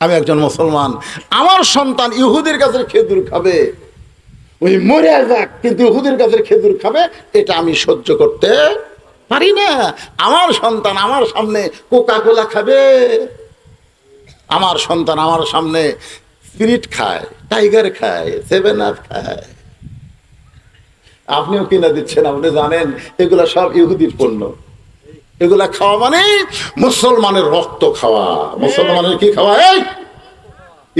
আমি একজন মুসলমান, আমার সন্তান ইহুদির গাছের খেজুর খাবে, ওই মরে যাক, কিন্তু ইহুদির গাছের খেজুর খাবে, এটা আমি সহ্য করতে পারি না। আমার সন্তান আমার সামনে কোকা কোলা খাবে, আমার সন্তান আমার সামনে স্পিরিট খায়, টাইগার খায়, সেভেন আপ খায়। আপনিও কিনা দিচ্ছেন, আপনি জানেন এগুলা সব ইহুদির পণ্য। এগুলা খাওয়া মানে মুসলমানের রক্ত খাওয়া, মুসলমানের কি খাওয়া? এই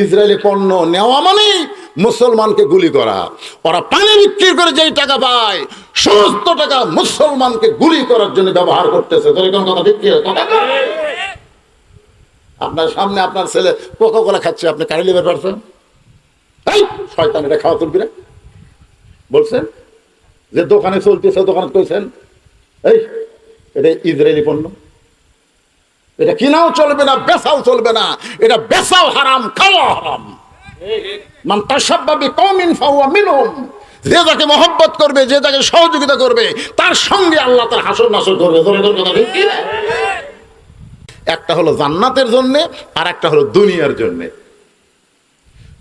ইসরায়েলি পণ্য নেওয়া মানে মুসলমানকে গুলি করা। ওরা পানি বিক্রি করে যেই টাকা পায়, সমস্ত টাকা মুসলমানকে গুলি করার জন্য ব্যবহার করতেছে। কথা ঠিক কি? আপনার সামনে আপনার ছেলে কোকা কোলা খাচ্ছে, আপনি কারি লিভার পারছেন? এই শয়তান, এটা খাওয়া চলবি না বলছেন? যে দোকানে চলতেছে, দোকানে কইছেন এই এটা ইসরায়েলি পণ্য, এটা কিনাও চলবে না, বেচাও চলবে না, এটা বেচাও হারাম, খাওয়া হারাম। মান তাশাব্বা বিকওমিন ফাহুয়া মিনহুম। যে যাকে মহব্বত করবে, যে যাকে সহযোগিতা করবে, তার সঙ্গে আল্লাহ তার হাসর নাসর করবে। একটা হলো জান্নাতের জন্যে, আর একটা হলো দুনিয়ার জন্যে।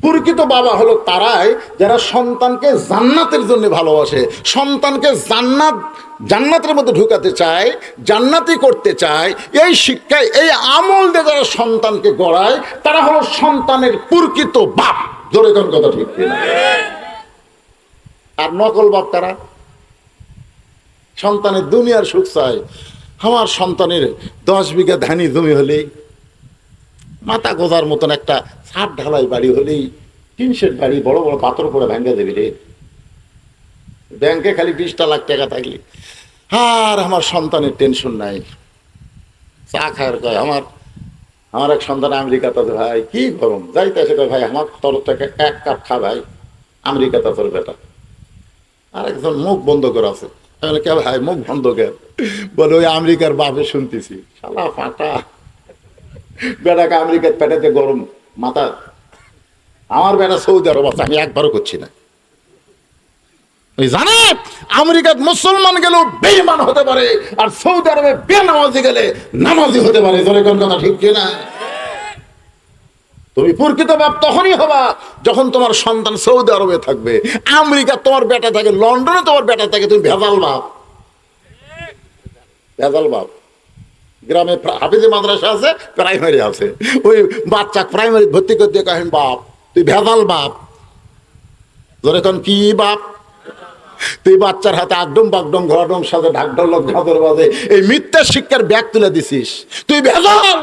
প্রকৃত বাবা হলো তারাই যারা সন্তানকে জান্নাতের জন্য ভালোবাসে, সন্তানকে জান্নাতের মধ্যে ঢুকাতে চায়, জান্নাতি করতে চায়। এই শিক্ষায়, এই আমল দিয়ে যারা সন্তানকে গড়ায়, তারা হলো সন্তানের প্রকৃত বাপ। জোরে কোন কথা ঠিক কিনা? আর নকল বাপ তারা সন্তানের দুনিয়ার সুখ চায়। আমার সন্তানের 10 বিঘা ধানি জমি হলেই, মাথা গোজার মতন একটা ছাদ ঢালাই বাড়ি হলেই, টিনশেড বাড়ি, বড় বড় পাথর পরে ভাঙ্গা দেবে রে, ব্যাংকে খালি 20টা লাখ টাকা থাকলে, আর আমার সন্তানের টেনশন নাই। চা খাওয়ার কয় আমার এক সন্তান আমেরিকাতে, ভাই কি গরম যাইতে সেটা, ভাই আমার তরফ থেকে 1 কাপ খা ভাই, আমেরিকাতে তোর বেটা। আর একজন মুখ বন্ধ করে আছে, কে ভাই মুখ বন্ধ কে? বলে ওই আমেরিকার বাপে শুনতেছি, শালা ফাটা বেটাকে আমেরিকার পেটাতে গরম মাথা। আমার বেটা সৌদি আরব আছে, আমি একবারও করছি না। ওই জানে আমেরিকার মুসলমান গেলেও বেঈমান হতে পারে, আর সৌদি আরবে বেনামাজি গেলে নামাজি হতে পারে। জোরে কোন কথা ঠিক কিনা? তুমি প্রকৃত বাপ তখনই হবা যখন তোমার সন্তান সৌদি আরবে থাকবে, আমেরিকা তোমার বেটা থাকে, লন্ডনে তোমার বেটা থাকে, তুমি ভেজাল বাপ। ভেজাল বাপ। গ্রামে হাফিজি মাদ্রাসা আছে, প্রাইমারি আছে, ওই বাচ্চা প্রাইমারি ভর্তি করে দিয়ে কহেন বাপ, তুই ভেজাল বাপ। ধরে কোন কি বাপ? তুই বাচ্চার হাতে আগডম বাগডম ঘোরাডম সাথে ঢাকঢোল ঘাদর বাজে এই মিথ্যা শিক্ষার ব্যাগ তুলে দিছিস, তুই ভেজাল।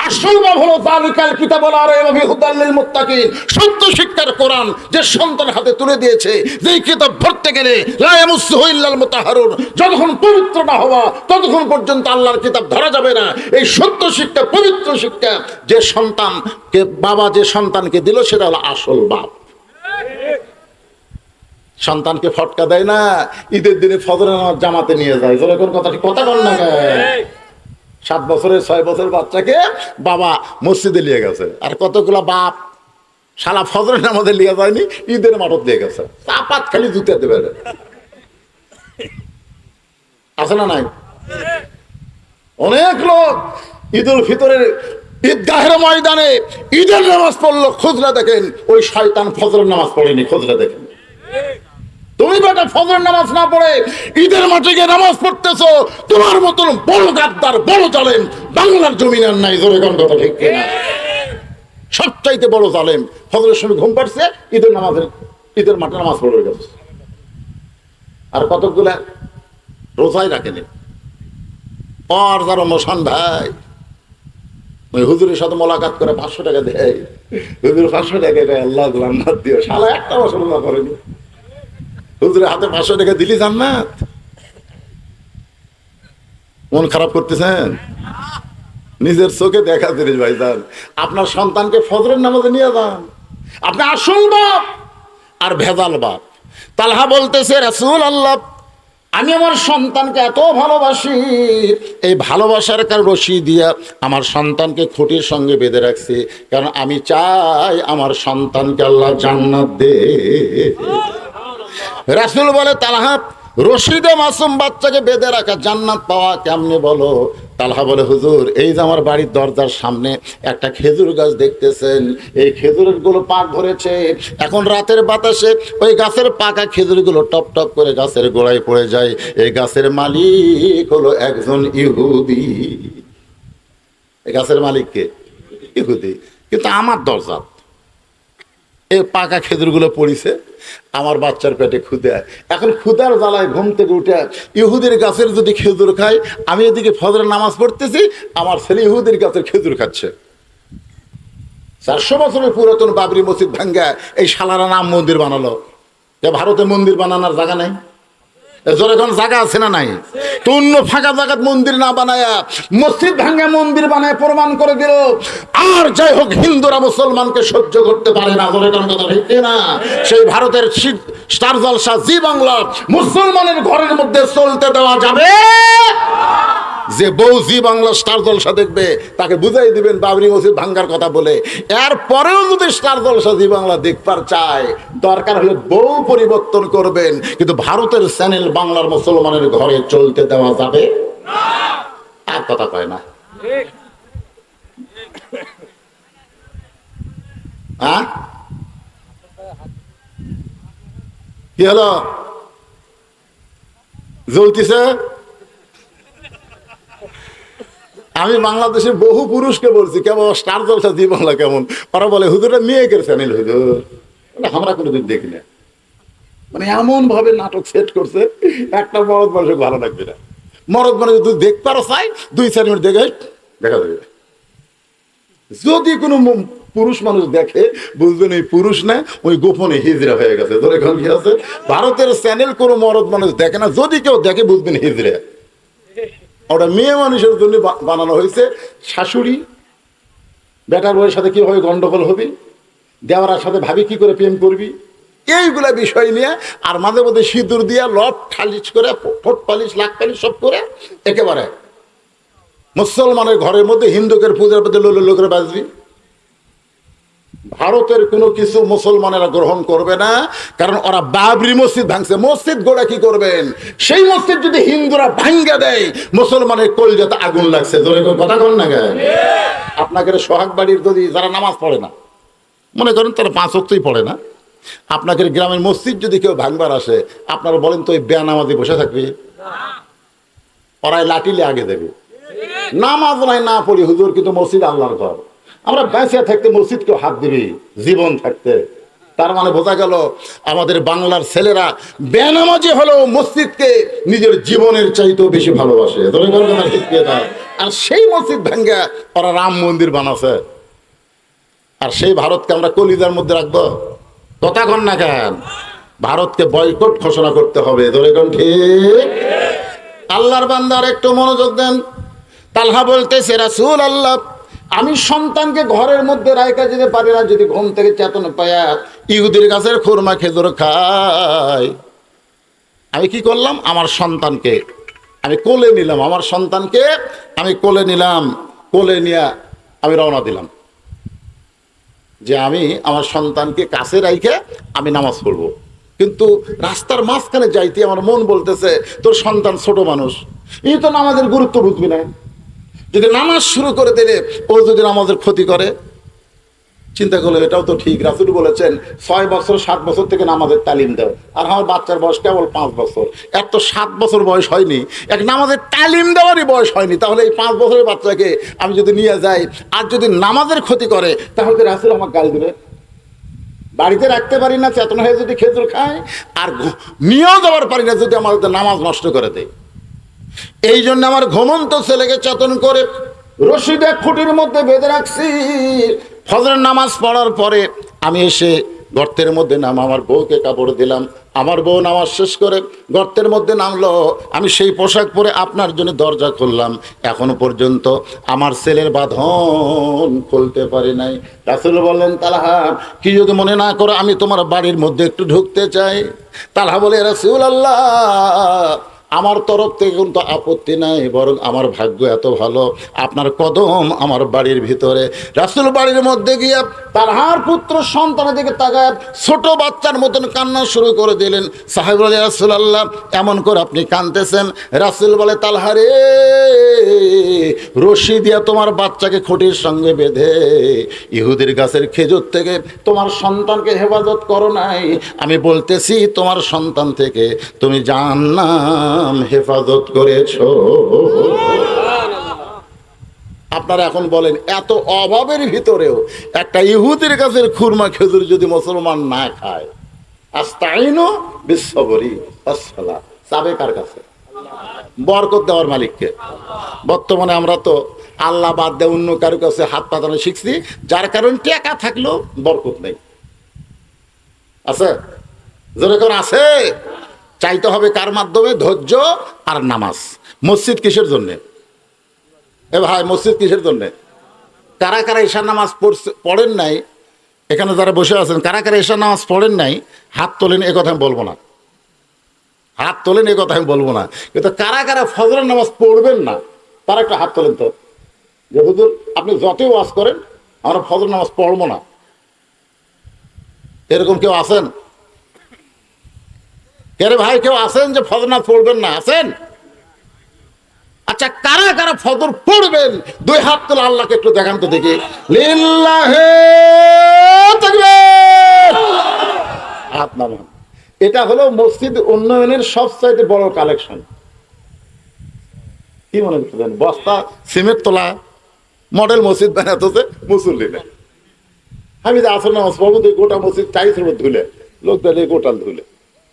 আসল বাপ হলো যালিকাল কিতাবুল রাইবা হুদাল লিল মুত্তাকিন, সত্য শিক্ষার কোরআন যে সন্তান হাতে তুলে দিয়েছে, যেই কিতাব পড়তে গেলে লা ইয়ামুসসুহু ইল্লাল মুতাহহারুন, যতক্ষণ পবিত্র না হওয়া ততক্ষণ পর্যন্ত আল্লাহর কিতাব ধরা যাবে না। এই সত্য শিক্ষা, পবিত্র শিক্ষা যে সন্তানকে বাবা যে সন্তানকে দিল, সেটা হলো আসল বাপ। সন্তানকে ফটকা দেয় না, ঈদের দিনে ফজরের নামাজ জামাতে নিয়ে যায়। জোরে কোন কথা, কথা বল না। 7 বছরের 6 বছরের বাচ্চাকে বাবা মসজিদে নিয়ে গেছে, আর কতগুলা বাপ শালা ফজরের নামাজে নিয়ে যায়নি, ঈদের মাঠত দিয়ে গেছে, চাপাত খালি জুতে দেবে। আছে না নাই? অনেক লোক ঈদুল ফিতরের ঈদগাহের ময়দানে ঈদের নামাজ পড়লো, খুঁজলে দেখেন ওই শয়তান ফজরের নামাজ পড়েনি। খুঁজলে দেখেন, তুমি বেটা ফজরের নামাজ না পড়ে ঈদের মাঠে গিয়ে নামাজ পড়তেছো, তোমার মতন বড় গাদ্দার, বড় জালেম বাংলার জমিন আর নাই। জোরে কোন কথা ঠিক কিনা? সবচাইতে বড় জালেম ফজরের সময় ঘুম পাড়ছে, ঈদের মাঠে নামাজ পড়ে গেছে। আর কতগুলা রোজাই রাখেনি। আর যারা মোশান ভাই ওই হুজুরের সাথে মোলাকাত করে 500 টাকা দেয়, হুজুর 500 টাকা দেয়, আল্লাহ জান্নাত দিও, শালা একটা বছর রোজা করেনি। হুজুরের হাতে 500 টাকা দিলি জান্নাত। মন খারাপ করতেছেন? নিজের চোখে দেখা জিনিস ভাইজান। আপনার সন্তানকে ফজরের নামাজে নিয়ে যান, আপনি আসল বাপ আর ভেজাল বাপ। তালহা বলতেছে, রাসূলুল্লাহ আমি আমার সন্তানকে এত ভালোবাসি, এই ভালোবাসার কারণ রশি দিয়া আমার সন্তানকে খুঁটির সঙ্গে বেঁধে রাখছি, কারণ আমি চাই আমার সন্তানকে আল্লাহ জান্নাত দে। রাসূল বলে, তালহা রশিদে মাসুম বাচ্চাকে বেঁধে রাখা জান্নাত পাওয়া কেমনে বলো? তালহা বলে, হুজুর এই যে আমার বাড়ির দরজার সামনে একটা খেজুর গাছ দেখতেছেন, এই খেজুরের গুলো পাক ধরেছে, এখন রাতের বাতাসে ওই গাছের পাকা খেজুরগুলো টপ টপ করে গাছের গোড়ায় পড়ে যায়। এই গাছের মালিক হলো একজন ইহুদি। এই গাছের মালিককে ইহুদি, কিন্তু আমার দরজা এই পাকা খেজুরগুলো পড়িছে, আমার বাচ্চার পেটে ক্ষুধা। এখন ক্ষুধার জ্বালায় ঘুম থেকে উঠে ইহুদির গাছের যদি খেজুর খাই, আমি এদিকে ফজরের নামাজ পড়তেছি, আমার ছেলে ইহুদির গাছের খেজুর খাচ্ছে। 400 বছরের পুরাতন বাবরি মসজিদ ভাঙ্গা এই শালারা নাম মন্দির বানালো। ভারতে মন্দির বানানোর জায়গা নাই? জোরে কোন জায়গা আছে না নাই? তো অন্য ফাঁকা জায়গাত মন্দির না বানায়া মসজিদ ভাঙ্গা মন্দির বানায় প্রমাণ করে দিল। আর যাই হোক, হিন্দুরা মুসলমানকে সহ্য করতে পারে না। জোরে কোন কথা ঠিক না? সেই ভারতের স্টার জলসা জি বাংলা মুসলমানের ঘরের মধ্যে চলতে দেওয়া যাবে? যে বউ জি বাংলা স্টার জলসা দেখবে তাকে বুঝাই দিবেন বাবরি মসজিদ ভাঙ্গার কথা বলে। এর পরেও যদি স্টার জলসা জি বাংলা দেখবার চায়, দরকার হলে বউ পরিবর্তন করবেন, কিন্তু ভারতের চ্যানেল বাংলার মুসলমানের ঘরে চলতে দেওয়া যাবে না। আর কথা কয় না? হ্যাঁ, কি হলো? জ্বলতিছে? আমি বাংলাদেশের বহু পুরুষকে বলছি কেমন স্টার জলসা জি বাংলা কেমন, ওরা বলে হুজুরটা মেয়েকের চ্যানেল, হুজুর আমরা কোনোদিন দেখি না। মানে এমন ভাবে নাটক সেট করছে, একটা মরদ মানুষকে ভালো লাগবে না। মরদ মানুষ যদি দেখবারও চাই, 2-4 মিনিট দেখে দেখা যাবে। যদি কোনো পুরুষ মানুষ দেখে, বুঝবেন এই পুরুষ না, ওই গোপনে হিজড়া হয়ে গেছে। ধরে এখন কি আছে, ভারতের চ্যানেল কোনো মরদ মানুষ দেখে না, যদি কেউ দেখে বুঝবেন হিজড়া। ওটা মেয়ে মানুষের জন্য বানানো হয়েছে। শাশুড়ি বেটার বউয়ের সাথে কিভাবে গন্ডগোল হবে, দেওয়ার সাথে ভাবি কি করে প্রেম করবি, এইগুলা বিষয় নিয়ে, আর মাঝে মধ্যে সিঁদুর দিয়া লট ঠালিশ করে ঠোঁট পালিশ লাখ পালিশ সব করে একেবারে মুসলমানের ঘরের মধ্যে হিন্দুকের পূজার প্রতি লোকের বাজবি। ভারতের কোনো কিছু মুসলমানেরা গ্রহণ করবে না, কারণ ওরা বাবরি মসজিদ ভাঙছে। মসজিদ গোড়া কি করবেন? সেই মসজিদ যদি হিন্দুরা ভাঙ্গা দেয়, মুসলমানের কলজাতে আগুন লাগছে। ধরে কথা কন না কেন? আপনাকে সোহাগ বাড়ির যদি যারা নামাজ পড়ে না, মনে করেন তারা 5 ওয়াক্তই পড়ে না, আপনাদের গ্রামের মসজিদ যদি কেউ ভাঙবার আসে, আপনারা বলেন তো ওই বেনামাজি বসে থাকবে? ওরাই লাঠিলে আগে দেবে। নামাজ নাই না পড়ি হুজুর, কিন্তু মসজিদ আল্লাহর ঘর, আমরা বেঁচে থাকতে মসজিদকেও হাত দিবি জীবন থাকতে। তার মানে বোঝা গেল আমাদের বাংলার ছেলেরা বেনামাজি হলেও মসজিদকে নিজের জীবনের চাইতেও বেশি ভালোবাসে। আর সেই মসজিদ ভাঙ্গা ওরা রাম মন্দির বানাছে। আর সেই ভারতকে আমরা কলিজার মধ্যে রাখবো? কথা কন না কেন? ভারতকে বয়কট ঘোষণা করতে হবে। ধরে কোন ঠিক? আল্লাহর বান্দার একটু মনোযোগ দেন। তালহা বলতেছে, রাসূলুল্লাহ আমি সন্তানকে ঘরের মধ্যে রাখা যেতে পারি না, যদি ঘুম থেকে চেতন পায়া ইহুদির গাছের খুরমা খেজুর খাই। আমি কি করলাম? আমার সন্তানকে আমি কোলে নিলাম, আমার সন্তানকে আমি কোলে নিলাম, কোলে নিয়ে আমি রওনা দিলাম যে আমি আমার সন্তানকে কাছে রাইখে আমি নামাজ পড়বো। কিন্তু রাস্তার মাঝখানে যাইতে আমার মন বলতেছে, তোর সন্তান ছোট মানুষ, এই তো নামাজের গুরুত্ব বুঝবি না, যদি নামাজ শুরু করে দিলে ও যদি নামাজের ক্ষতি করে। চিন্তা করলে এটাও তো ঠিক, রাসূল বলেছেন 6 বছর 7 বছর থেকে নামাজের তালিম দাও। আর আমার বাচ্চার বয়স কেবল 5 বছর, এর তো 7 বছর বয়স হয়নি, এক নামাজের তালিম দেওয়ারই বয়স হয়নি। তাহলে এই 5 বছরের বাচ্চাকে আমি যদি নিয়ে যাই আর যদি নামাজের ক্ষতি করে, তাহলে রাসূল আমাকে গালি দেবে। বাড়িতে রাখতে পারি না, চেতন হয়ে যদি খেজুর খায়, আর নিয়েও যাওয়ার পারি না যদি আমাদের নামাজ নষ্ট করে দেয়। এই জন্য আমার ঘুমন্ত ছেলেকে চেতন করে রশিদে খুঁটির মধ্যে বেঁধে রাখছি। ফজরের নামাজ পড়ার পরে আমি এসে গর্তের মধ্যে আমার বউকে কাপড় দিলাম। আমার বউ নামাজ শেষ করে গর্তের মধ্যে নামলো, আমি সেই পোশাক পরে আপনার জন্য দরজা খুললাম। এখনো পর্যন্ত আমার ছেলের বাঁধন খুলতে পারি নাই। রাসূল বললেন, তালহা কি যদি মনে না করো, আমি তোমার বাড়ির মধ্যে একটু ঢুকতে চাই। তালহা বলে, রাসূলুল্লাহ আমার তরফ থেকে কিন্তু আপত্তি নাই, বরং আমার ভাগ্য এত ভালো, আপনার কদম আমার বাড়ির ভিতরে। রাসূল বাড়ির মধ্যে গিয়ে তালহার পুত্র সন্তানের দিকে তাকায় ছোট বাচ্চার মতন কান্না শুরু করে দিলেন। সাহেব বলে, ইয়া রাসূলুল্লাহ, এমন করে আপনি কাঁদতেছেন? রাসূল বলে, তালহা রে, রশি দিয়া তোমার বাচ্চাকে খুঁটির সঙ্গে বেঁধে ইহুদির গাছের খেজুর থেকে তোমার সন্তানকে হেফাজত করো নাই, আমি বলতেছি তোমার সন্তান থেকে তুমি জাহান্নাম হেফাজত করেছো। আপনারা এখন বলেন, এত অভাবের ভিতরেও একটা ইহুদির গাছের খুরমা খেজুর যদি মুসলমান না খায়, আস্তাইনু বিসসবরি ওয়াসসালাহ, চাবে কার কাছে? বরকত দেওয়ার মালিককে। বর্তমানে আমরা তো আল্লাহ বাদ দিয়ে অন্য কারো কাছে হাত পাতানো শিখছি, যার কারণে টাকা থাকলেও বরকত নেই। আছে? যেরকম আছে, চাইতে হবে কার মাধ্যমে? ধৈর্য আর নামাজ। মসজিদ কিসের জন্যে? এ ভাই, মসজিদ কিসের জন্যে? কারা কারা ঈশার নামাজ পড়েন নাই, এখানে যারা বসে আছেন, কারা কারা ঈশার নামাজ পড়েন নাই হাত তোলেন। এ কথা আমি বলবো না, হাত তোলেন, এ কথা আমি বলবো না। কিন্তু কারা কারা ফজরের নামাজ পড়বেন না, তারা একটা হাত তোলেন তো, যে হুজুর আপনি যতই ওয়াজ করেন আমরা ফজর নামাজ পড়বো না। এরকম কেউ আছেন? কে রে ভাই, কেউ আছেন যে ফজর নামাজ পড়বেন না? আছেন? আচ্ছা, কারা কারা ফজর পড়বেন দুই হাত তোলা, আল্লাহকে একটু দেখান তো দেখি। লিল্লাহে তাকবীর, হাত নামান। এটা হলো মসজিদ উন্নয়নের সবচাইতে বড় কালেকশন। কি মনে করতেছেন? বস্তা সিমেন্ট তোলা মডেল মসজিদ বানাতেছে মুসল্লি নেই। আমি যে আসর নামাজ পড়বো, গোটা মসজিদ টাইসের মধ্যে ধুলে, লোক দাঁড়িয়ে গোটাল ধুলে।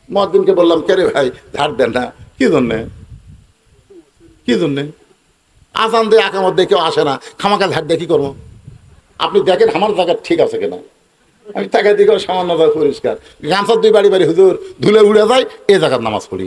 মসজিদকে বললাম, কে রে ভাই ধার দেন না? কি জন্যে? কি জন্যে? আজান দিয়ে আকামত দিয়ে কেউ আসে না, খামাকা ধার দিয়ে কি করবো? আপনি দেখেন আমার জায়গা ঠিক আছে কিনা। আমি টাকা দিকে সামান্য পরিষ্কার, গামছার দুই বাড়ি বাড়ি হুজুর ধুলে উড়ে যায়, এ জায়গার নামাজ পড়ি।